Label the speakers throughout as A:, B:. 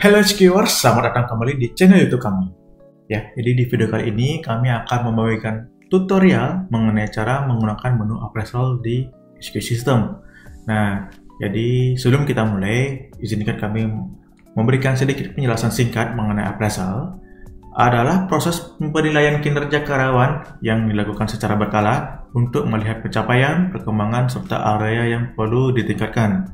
A: Hello Skiwers, selamat datang kembali di channel YouTube kami. Ya, jadi di video kali ini kami akan membagikan tutorial mengenai cara menggunakan menu appraisal di SQ System. Nah, jadi sebelum kita mulai, izinkan kami memberikan sedikit penjelasan singkat mengenai appraisal. Adalah proses penilaian kinerja karyawan yang dilakukan secara berkala untuk melihat pencapaian, perkembangan, serta area yang perlu ditingkatkan.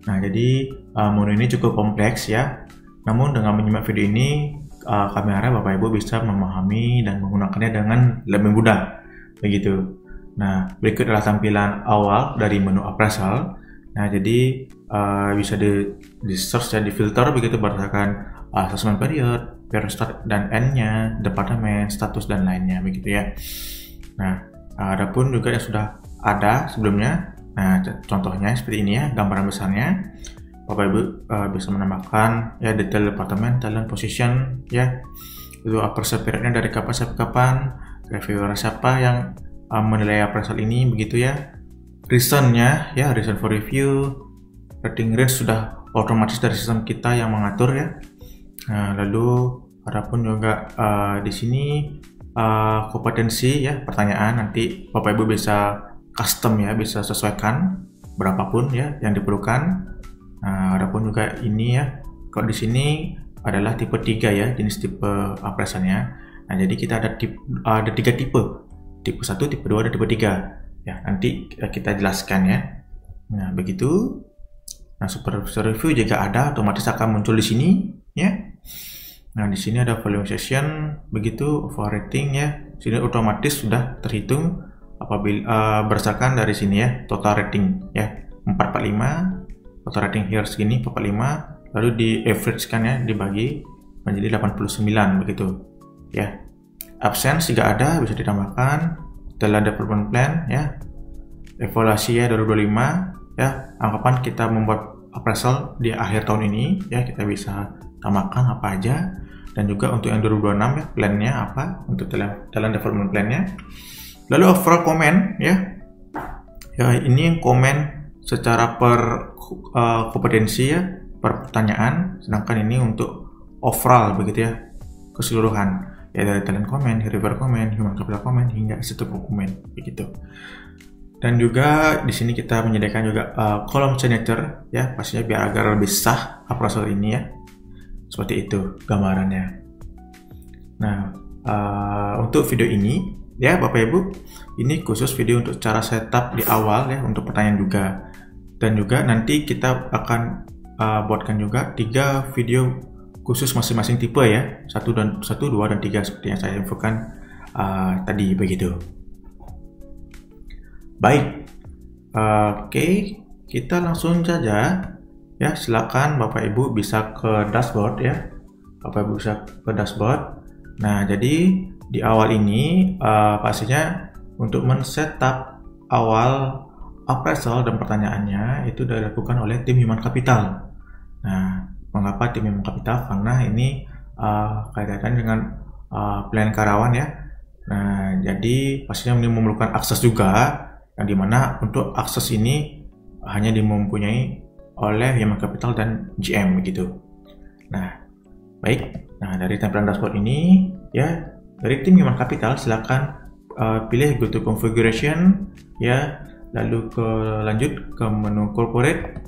A: Nah, jadi menu ini cukup kompleks ya. Namun dengan menyimak video ini, kami harap Bapak Ibu bisa memahami dan menggunakannya dengan lebih mudah. Begitu. Nah, berikut adalah tampilan awal dari menu appraisal. Nah, jadi bisa di search dan di filter begitu berdasarkan assessment period, start dan end-nya, departemen, status dan lainnya begitu ya. Nah, adapun juga yang sudah ada sebelumnya. Nah, contohnya seperti ini ya, gambaran besarnya. Bapak Ibu bisa menambahkan ya detail departemen, talent, position ya. Itu appraisal periodnya dari kapan sampai kapan, reviewer siapa yang menilai appraisal ini begitu ya. Reasonnya ya, reason for review, rating range sudah otomatis dari sistem kita yang mengatur ya. Nah, lalu adapun juga di sini kompetensi ya, pertanyaan nanti Bapak Ibu bisa custom ya, bisa sesuaikan berapapun ya yang diperlukan. Nah, adapun juga ini ya, kalau di sini adalah tipe 3 ya, jenis tipe appraisalnya. Nah, jadi kita ada ada 3 tipe 1, tipe 2, dan tipe 3 ya, nanti kita jelaskan ya. Nah, begitu. Nah, supervisor review juga ada, otomatis akan muncul di sini ya. Nah, di sini ada volume session, begitu, over rating ya. Sini otomatis sudah terhitung apabila berdasarkan dari sini ya, total rating ya, 445, total rating here segini 445, lalu di average kan ya, dibagi menjadi 89 begitu ya. Absence juga ada, bisa ditambahkan. Telah development plan ya, evaluasi ya 2025 ya, anggapan kita membuat appraisal di akhir tahun ini ya, kita bisa tambahkan apa aja. Dan juga untuk yang 2026 ya, plan-nya apa untuk talent development plan-nya. Lalu overall comment ya, ini yang komen secara per kompetensi ya, per pertanyaan, sedangkan ini untuk overall begitu ya, keseluruhan ya, dari talent comment, reviewer comment, human capital comment, hingga statement comment begitu. Dan juga di sini kita menyediakan juga kolom signature ya, pastinya biar agar lebih sah appraisal ini ya. Seperti itu gambarannya. Nah, untuk video ini ya Bapak Ibu, ini khusus video untuk cara setup di awal ya, untuk pertanyaan juga. Dan juga nanti kita akan buatkan juga 3 video khusus masing-masing tipe ya, 1, 2, dan 3 seperti yang saya infokan tadi begitu. Baik, oke, kita langsung saja ya. Silakan Bapak Ibu bisa ke dashboard ya. Bapak Ibu bisa ke dashboard. Nah, jadi di awal ini pastinya untuk men-setup awal appraisal dan pertanyaannya itu dilakukan oleh tim human capital. Nah, mengapa tim human capital? Karena ini kaitannya dengan plan karyawan ya. Nah, jadi pastinya ini memerlukan akses juga, yang dimana untuk akses ini hanya mempunyai oleh human capital dan GM begitu. Nah, baik. Nah, dari tampilan dashboard ini ya, dari tim human capital silakan pilih go to configuration ya, lalu lanjut ke menu corporate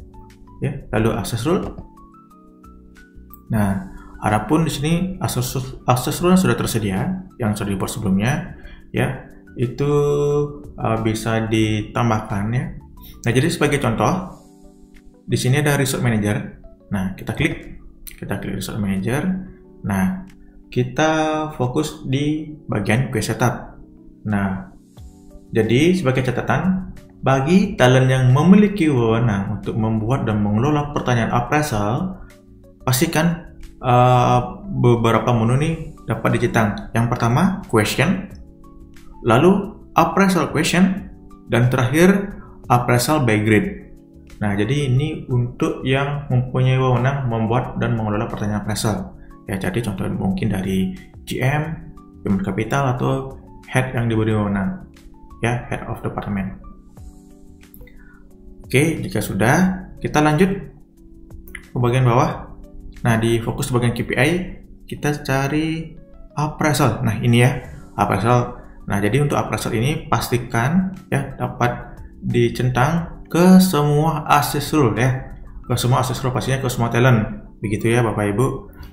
A: ya, lalu access rule. Nah, adapun di sini access rule sudah tersedia yang sudah dibuat sebelumnya ya, itu bisa ditambahkan ya. Nah, jadi sebagai contoh di sini ada Resort Manager. Nah, kita klik Resort Manager. Nah, kita fokus di bagian Quick Setup. Nah, jadi sebagai catatan, bagi talent yang memiliki wewenang untuk membuat dan mengelola pertanyaan appraisal, pastikan beberapa menu ini dapat dicentang. Yang pertama, question, lalu appraisal question, dan terakhir appraisal by grade. Nah, jadi ini untuk yang mempunyai wewenang membuat dan mengelola pertanyaan appraisal. Ya, jadi contoh mungkin dari GM, human capital, atau head yang diberi wewenang. Ya, head of department. Oke, jika sudah, kita lanjut ke bagian bawah. Nah, di fokus bagian KPI kita cari appraisal. Nah, ini ya, appraisal. Nah, jadi untuk appraisal ini pastikan ya dapat dicentang ke semua access rule ya. Ke semua access rule, pastinya ke semua talent. Begitu ya Bapak Ibu.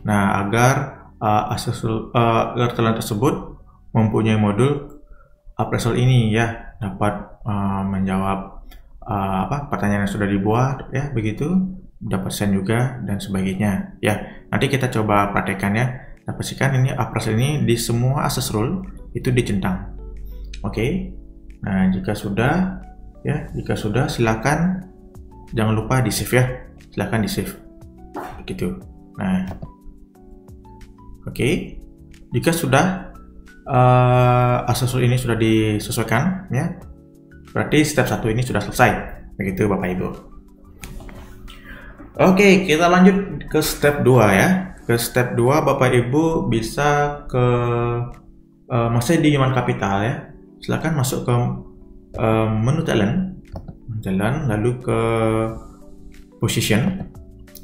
A: Nah, agar agar talent tersebut mempunyai modul appraisal ini ya, dapat menjawab pertanyaan yang sudah dibuat ya, begitu, dapat send juga dan sebagainya ya. Nanti kita coba praktekkan ya. Nah, pastikan ini appraisal ini di semua access rule itu dicentang. Oke. Nah, jika sudah silakan jangan lupa di save ya. Silakan di save. Begitu. Nah, oke. Jika sudah access rule ini sudah disesuaikan ya, berarti step 1 ini sudah selesai. Begitu Bapak Ibu. Oke, kita lanjut ke step 2 ya. Ke step 2 Bapak Ibu bisa ke masih di human capital ya. Silakan masuk ke menu talent, lalu ke position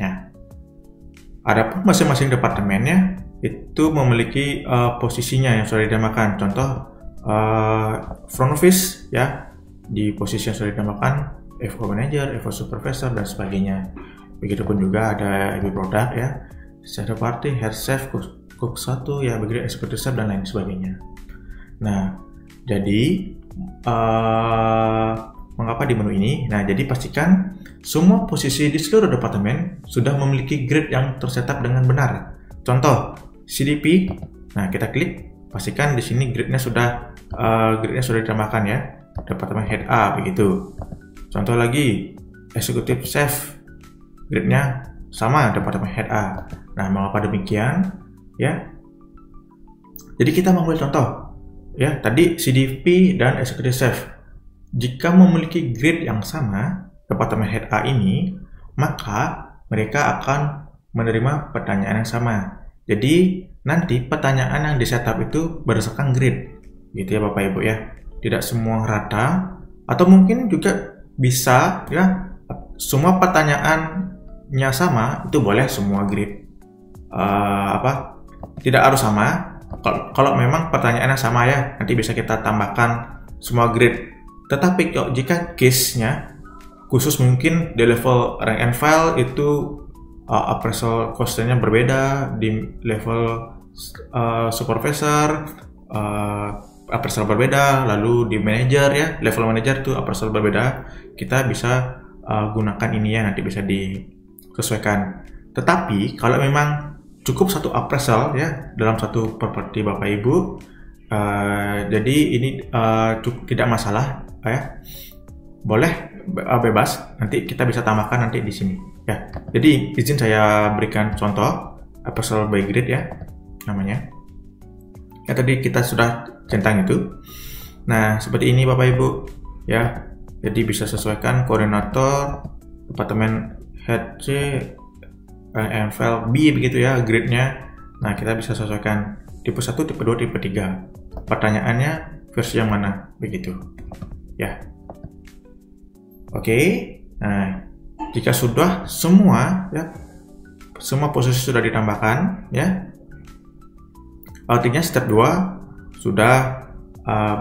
A: ya. Adapun masing-masing departemennya itu memiliki posisinya yang sudah dinamakan. Contoh front office ya, di posisi yang sudah dinamakan FO manager, FO supervisor dan sebagainya. Begitupun juga ada IB product ya, third party, head chef, cook 1 ya, begitu executive chef dan lain sebagainya. Nah, jadi mengapa di menu ini? Nah, jadi pastikan semua posisi di seluruh departemen sudah memiliki grid yang tersetup dengan benar. Contoh CDP. Nah, kita klik, pastikan di sini gridnya sudah ditambahkan ya. Departemen head A begitu. Contoh lagi executive chef, gridnya sama departemen head A. Nah, mengapa demikian? Ya. Jadi kita mengambil contoh ya, tadi CDP dan executive chef. Jika memiliki grid yang sama departemen head A ini, maka mereka akan menerima pertanyaan yang sama. Jadi nanti pertanyaan yang disetup itu berdasarkan grid, gitu ya Bapak Ibu ya. Tidak semua rata, atau mungkin juga bisa ya semua pertanyaannya sama, itu boleh semua grid. Tidak harus sama. Kalau memang pertanyaannya sama ya, nanti bisa kita tambahkan semua grid. Tetapi jika case-nya khusus mungkin di level rank and file itu appraisal cost-nya berbeda, di level supervisor appraisal berbeda, lalu di manager ya, level manager itu appraisal berbeda, kita bisa gunakan ini ya, nanti bisa disesuaikan. Tetapi kalau memang cukup satu appraisal ya dalam satu properti Bapak Ibu, jadi ini tidak masalah ya, boleh bebas, nanti kita bisa tambahkan nanti di sini ya. Jadi izin saya berikan contoh appraisal by grade ya namanya ya, tadi kita sudah centang itu. Nah, seperti ini Bapak Ibu ya, jadi bisa sesuaikan koordinator departemen head C and file B begitu ya grade-nya. Nah, kita bisa sesuaikan tipe 1, tipe 2, tipe 3. Pertanyaannya versi yang mana begitu ya. Oke. Nah, jika sudah semua ya, semua posisi sudah ditambahkan ya, artinya step 2 sudah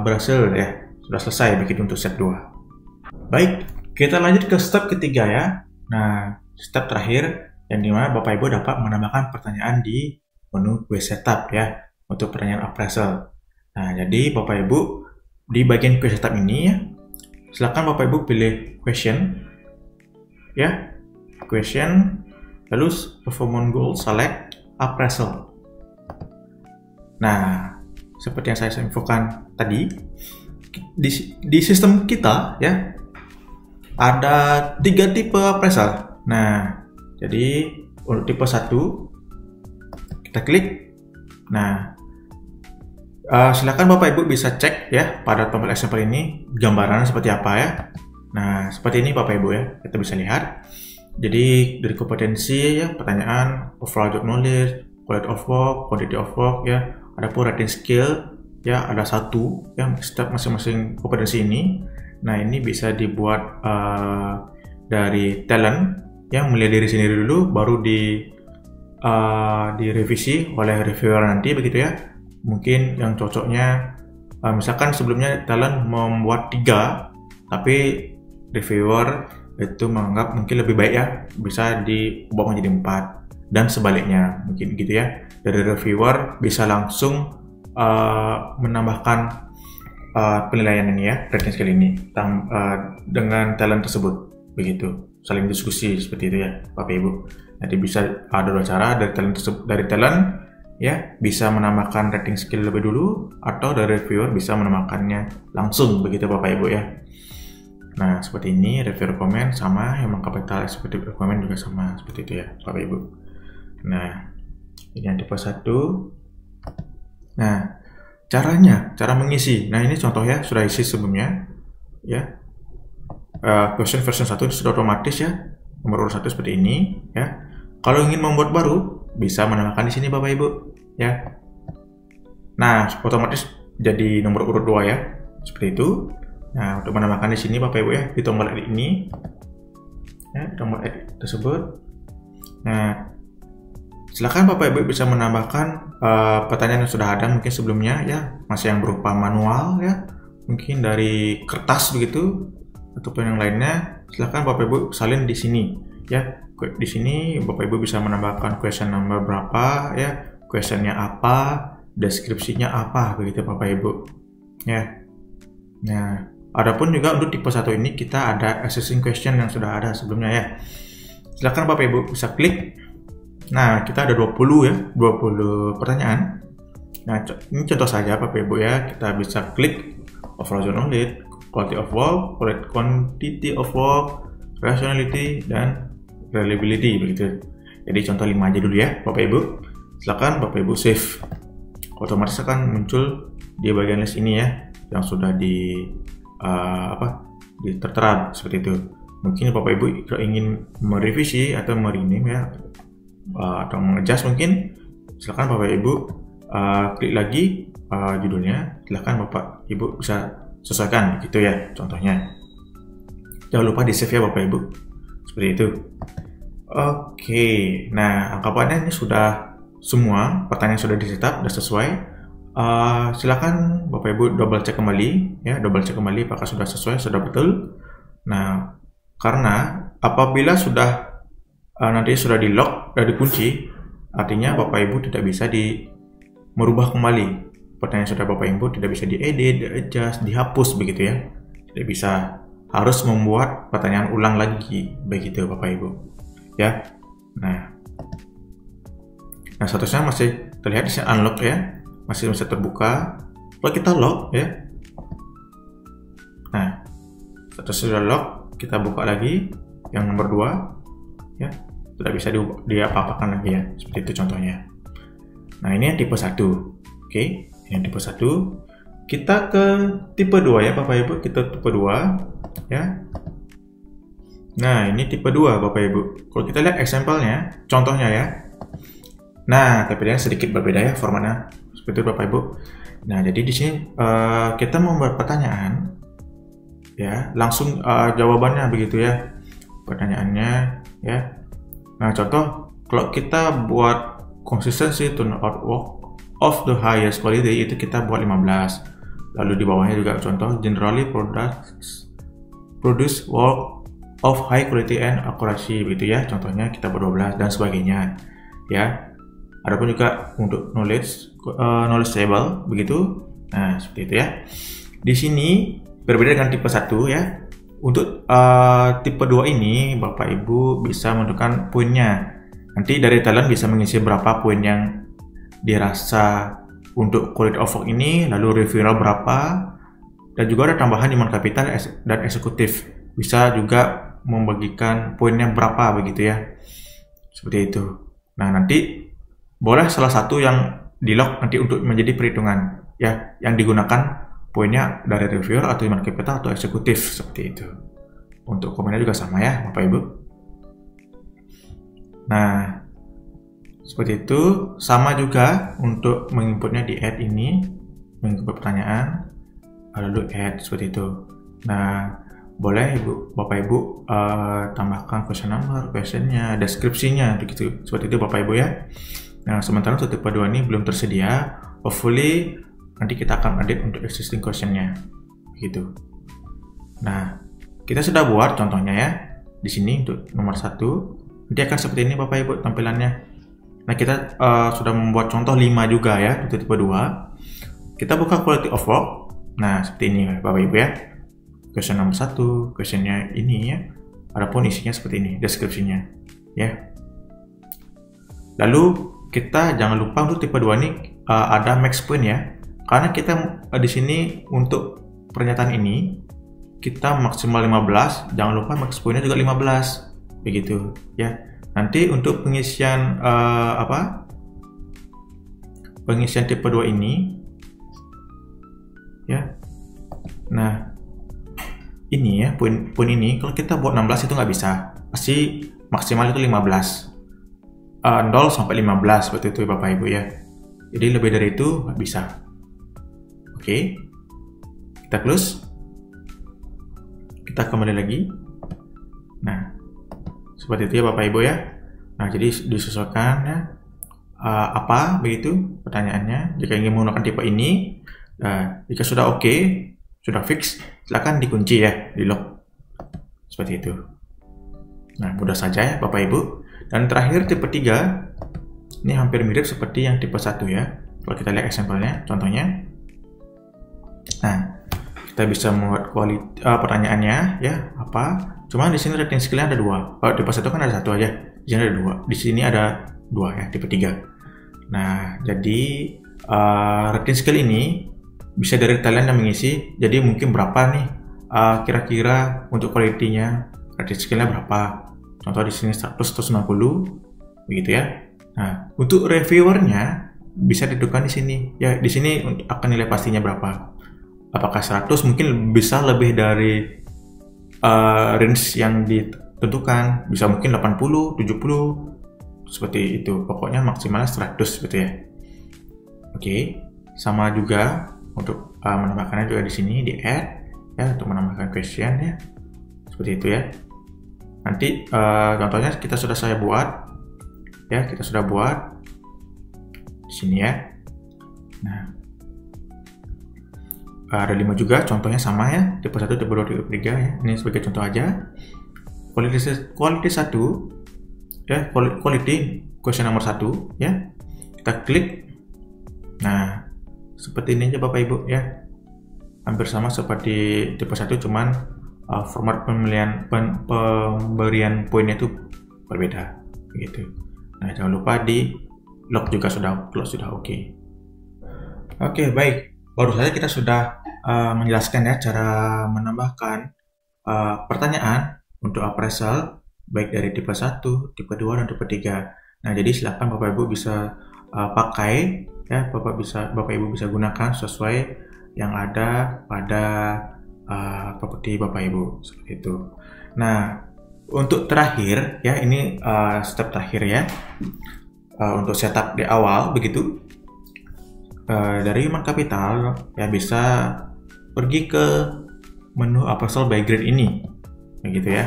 A: berhasil ya, sudah selesai begitu untuk step 2. Baik, kita lanjut ke step ketiga ya. Nah, step terakhir yang dimana Bapak Ibu dapat menambahkan pertanyaan di menu quiz setup ya, untuk pertanyaan appraisal. Nah, jadi Bapak Ibu di bagian quiz setup ini ya, silakan Bapak Ibu pilih question ya, question, lalu performance goal, select appraisal. Nah, seperti yang saya infokan tadi, di sistem kita ya ada 3 tipe appraisal. Nah, jadi untuk tipe 1 kita klik. Nah, silakan Bapak Ibu bisa cek ya pada tombol example ini gambaran seperti apa ya. Nah, seperti ini Bapak Ibu ya, kita bisa lihat. Jadi dari kompetensi ya, pertanyaan, overall job knowledge, quality of work, quantity of work ya, ada pun rating skill ya, ada 1 ya setiap masing-masing kompetensi ini. Nah, ini bisa dibuat dari talent yang mulai dari sini dulu, baru direvisi oleh reviewer nanti begitu ya. Mungkin yang cocoknya misalkan sebelumnya talent membuat 3, tapi reviewer itu menganggap mungkin lebih baik ya bisa diubah menjadi 4 dan sebaliknya mungkin gitu ya. Dari reviewer bisa langsung menambahkan penilaian ini ya, rating scale ini dengan talent tersebut begitu, saling diskusi seperti itu ya Bapak Ibu. Nanti bisa ada 2 cara dari talent ya, bisa menambahkan rating scale lebih dulu, atau dari reviewer bisa menambahkannya langsung begitu Bapak Ibu ya. Nah seperti ini, reviewer komen sama, human capital executive komen juga sama seperti itu ya Bapak Ibu. Nah ini yang tipe 1. Nah cara mengisi, nah ini contoh ya, sudah isi sebelumnya ya. Question version 1 sudah otomatis ya, nomor urut 1 seperti ini ya. Kalau ingin membuat baru bisa menambahkan di sini Bapak Ibu ya. Nah otomatis jadi nomor urut 2 ya, seperti itu. Nah untuk menambahkan di sini Bapak Ibu ya, di tombol edit ini ya, tombol edit tersebut. Nah silakan Bapak Ibu bisa menambahkan pertanyaan yang sudah ada mungkin sebelumnya ya, masih yang berupa manual ya, mungkin dari kertas begitu ataupun yang lainnya. Silakan Bapak Ibu salin di sini ya. Di sini Bapak Ibu bisa menambahkan question number berapa ya, questionnya apa, deskripsinya apa begitu Bapak Ibu ya. Nah adapun juga untuk tipe 1 ini kita ada existing question yang sudah ada sebelumnya ya. Silakan Bapak Ibu bisa klik. Nah kita ada 20 ya, 20 pertanyaan. Nah ini contoh saja Bapak Ibu ya, kita bisa klik overall knowledge, quality of work, quantity of work, rationality, dan reliability begitu. Jadi contoh 5 aja dulu ya Bapak Ibu. Silakan Bapak Ibu save. Otomatis akan muncul di bagian list ini ya, yang sudah tertera seperti itu. Mungkin Bapak Ibu ingin merevisi atau merename ya, atau mengadjust mungkin, silakan Bapak Ibu klik lagi judulnya. Silakan Bapak Ibu bisa sesuaikan gitu ya contohnya. Jangan lupa di save ya Bapak Ibu, seperti itu. Oke, nah anggapannya ini sudah semua pertanyaan sudah di-setup, sudah sesuai. Silakan Bapak Ibu double check kembali ya, apakah sudah sesuai, sudah betul. Nah karena apabila sudah nanti sudah di lock, sudah dikunci, artinya Bapak Ibu tidak bisa merubah kembali. Pertanyaan sudah Bapak Ibu tidak bisa diedit, di-adjust, dihapus begitu ya. Tidak bisa, harus membuat pertanyaan ulang lagi begitu Bapak Ibu ya. Nah statusnya masih terlihat di sini unlock ya, masih bisa terbuka. Kalau kita lock ya, nah status sudah lock, kita buka lagi yang nomor 2 ya, tidak bisa diapa-apakan lagi ya, seperti itu contohnya. Nah ini yang tipe 1. Oke, yang tipe 1. Kita ke tipe 2 ya Bapak Ibu, kita tipe 2 ya. Nah ini tipe 2 Bapak Ibu. Kalau kita lihat example-nya, contohnya ya. Nah tapi sedikit berbeda ya formatnya, seperti itu Bapak Ibu. Nah jadi di sini kita membuat pertanyaan ya, langsung jawabannya begitu ya, pertanyaannya ya. Nah contoh, kalau kita buat consistency turnout work of the highest quality, itu kita buat 15. Lalu di bawahnya juga contoh, generally produce work of high quality and accuracy begitu ya, contohnya kita buat 12 dan sebagainya ya. Adapun juga untuk knowledge table begitu. Nah seperti itu ya. Di sini berbeda dengan tipe 1 ya. Untuk tipe 2 ini Bapak Ibu bisa menentukan poinnya. Nanti dari talent bisa mengisi berapa poin yang dirasa untuk quality of work ini, lalu reviewer berapa, dan juga ada tambahan human capital dan eksekutif. Bisa juga membagikan poinnya berapa begitu ya. Seperti itu. Nah nanti boleh salah satu yang di lock nanti untuk menjadi perhitungan ya, yang digunakan poinnya dari reviewer atau human capital atau eksekutif, seperti itu. Untuk komennya juga sama ya Bapak Ibu. Nah seperti itu, sama juga untuk menginputnya di add ini, menginput pertanyaan lalu add seperti itu. Nah boleh Bapak Ibu tambahkan question number, questionnya, deskripsinya, begitu. Seperti itu Bapak Ibu ya. Nah, sementara untuk tipe 2 ini belum tersedia. Hopefully nanti kita akan edit untuk existing questionnya, gitu. Nah, kita sudah buat contohnya ya. Di sini untuk nomor 1, nanti akan seperti ini Bapak Ibu tampilannya. Nah, kita sudah membuat contoh 5 juga ya untuk tipe 2. Kita buka quality of work. Nah, seperti ini Bapak Ibu ya. Question nomor 1, questionnya ini ya. Adapun isinya seperti ini, deskripsinya ya. Lalu kita jangan lupa untuk tipe 2 ini ada max point ya. Karena kita di sini untuk pernyataan ini kita maksimal 15, jangan lupa max pointnya juga 15, begitu ya. Nanti untuk pengisian pengisian tipe 2 ini ya. Nah, ini ya poin ini kalau kita buat 16 itu nggak bisa, pasti maksimal itu 15, 0 sampai 15 seperti itu Bapak Ibu ya. Jadi lebih dari itu nggak bisa. Oke, kita close. Kita kembali lagi. Nah, seperti itu ya Bapak Ibu ya. Nah, jadi disesuaikan ya apa begitu pertanyaannya. Jika ingin menggunakan tipe ini, jika sudah oke, sudah fix, silakan dikunci ya, di lock. Seperti itu. Nah, mudah saja ya Bapak Ibu. Dan terakhir tipe 3, ini hampir mirip seperti yang tipe 1 ya. Kalau kita lihat example-nya, contohnya. Nah, kita bisa membuat pertanyaannya ya apa. Cuma di sini rating skill-nya ada 2. Kalau tipe 1 kan ada 1 aja. Di sini ada 2. Di sini ada 2 ya, tipe 3. Nah, jadi rating skill ini bisa dari kalian yang mengisi. Jadi mungkin berapa nih kira-kira untuk quality-nya, rating skill-nya berapa. Contoh di sini 190 begitu ya. Nah, untuk reviewernya bisa ditentukan di sini. Ya, di sini akan nilai pastinya berapa. Apakah 100, mungkin bisa lebih dari range yang ditentukan, bisa mungkin 80, 70 seperti itu. Pokoknya maksimalnya 100 gitu ya. Oke, sama juga untuk menambahkannya juga di sini di add ya, untuk menambahkan question ya. Seperti itu ya. Nanti contohnya saya buat ya, kita sudah buat di sini ya. Nah, ada 5 juga, contohnya sama ya, tipe 1, tipe 2, tipe 3 ya. Ini sebagai contoh aja. Quality 1 ya, quality question nomor 1 ya. Kita klik. Nah, seperti ini aja Bapak Ibu ya. Hampir sama seperti tipe 1, cuman format pemberian poinnya itu berbeda begitu. Nah, jangan lupa di lock juga sudah oke. Oke, baik. Baru saja kita sudah menjelaskan ya cara menambahkan pertanyaan untuk appraisal baik dari tipe 1, tipe 2 dan tipe 3. Nah, jadi silakan Bapak Ibu bisa pakai ya, Bapak Ibu bisa gunakan sesuai yang ada pada properti Bapak Ibu seperti itu. Nah, untuk terakhir ya, ini step terakhir ya, untuk setup di awal begitu. Dari Human Capital ya bisa pergi ke menu appraisal by grade ini, begitu ya.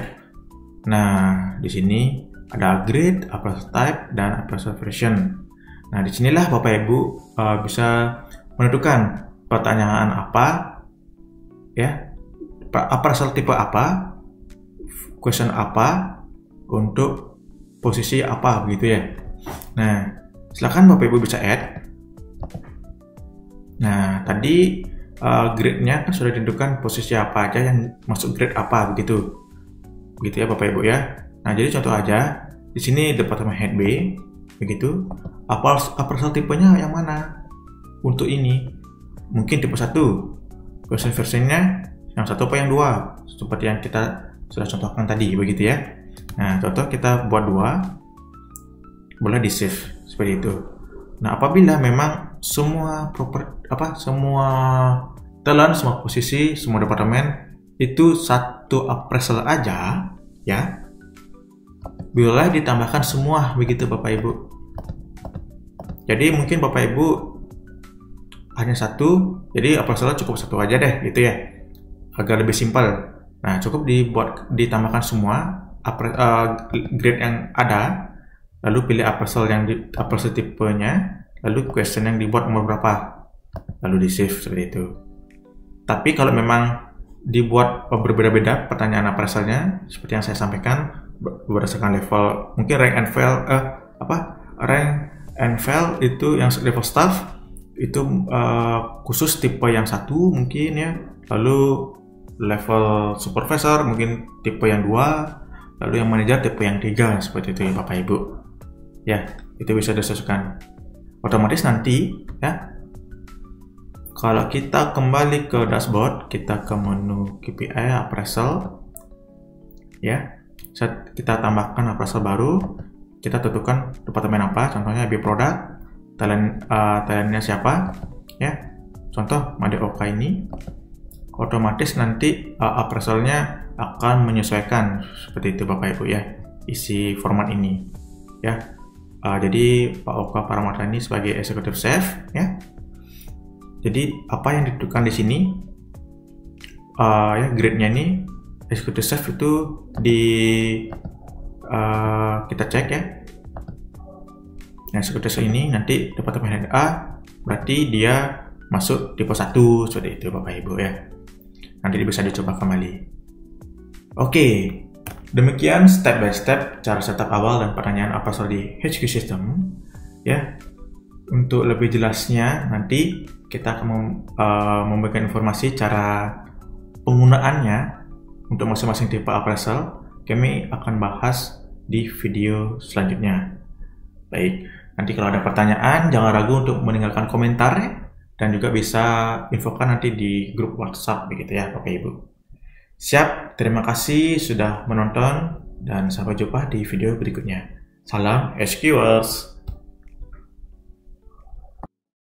A: Nah, di sini ada grade, appraisal type, dan appraisal version. Nah, disinilah Bapak Ibu bisa menentukan pertanyaan apa ya, appraisal tipe apa, question apa, untuk posisi apa begitu ya. Nah, silakan Bapak Ibu bisa add. Nah, tadi grade-nya kan sudah ditentukan posisi apa aja yang masuk grade apa begitu ya Bapak Ibu ya. Nah, jadi contoh aja di sini departemen head B begitu. Appraisal tipenya yang mana untuk ini? Mungkin tipe 1, question versionnya yang 1 apa yang 2, seperti yang kita sudah contohkan tadi begitu ya. Nah, contoh kita buat 2, boleh di save seperti itu. Nah, apabila memang semua semua talent, semua posisi, semua departemen itu satu appraisal aja ya, boleh ditambahkan semua begitu Bapak Ibu. Jadi mungkin Bapak Ibu hanya 1, jadi appraisalnya cukup 1 aja deh gitu ya, agar lebih simpel. Nah, cukup ditambahkan semua grade yang ada, lalu pilih appraisal tipenya, lalu question yang dibuat umur berapa, lalu di save seperti itu. Tapi kalau memang dibuat berbeda-beda pertanyaan appraisalnya, seperti yang saya sampaikan, berdasarkan level, mungkin rank and file itu yang level staff itu khusus tipe yang 1 mungkin ya, lalu level supervisor mungkin tipe yang 2, lalu yang manajer tipe yang 3, seperti itu ya Bapak Ibu. Ya, itu bisa disesuaikan. Otomatis nanti ya, kalau kita kembali ke dashboard, kita ke menu KPI appraisal ya, kita tambahkan appraisal baru, kita tentukan departemen apa, contohnya B product, talentnya siapa ya, contoh Madeoka ini. Otomatis nanti appraisalnya akan menyesuaikan seperti itu Bapak Ibu ya, isi format ini ya. Jadi Pak Oka Paramadhani sebagai executive chef ya. Jadi apa yang ditentukan di sini ya, grade-nya ini executive chef itu kita cek ya. Nah, executive chef ini nanti departemen head A, berarti dia masuk tipe 1 seperti itu Bapak Ibu ya. Nanti bisa dicoba kembali. Oke, demikian step by step cara setup awal dan pertanyaan appraisal di HQ System ya. Untuk lebih jelasnya nanti kita akan memberikan informasi cara penggunaannya untuk masing-masing tipe appraisal. Kami akan bahas di video selanjutnya. Baik, nanti kalau ada pertanyaan jangan ragu untuk meninggalkan komentar dan juga bisa infokan nanti di grup WhatsApp begitu ya Bapak Ibu. Siap, terima kasih sudah menonton dan sampai jumpa di video berikutnya. Salam HQers.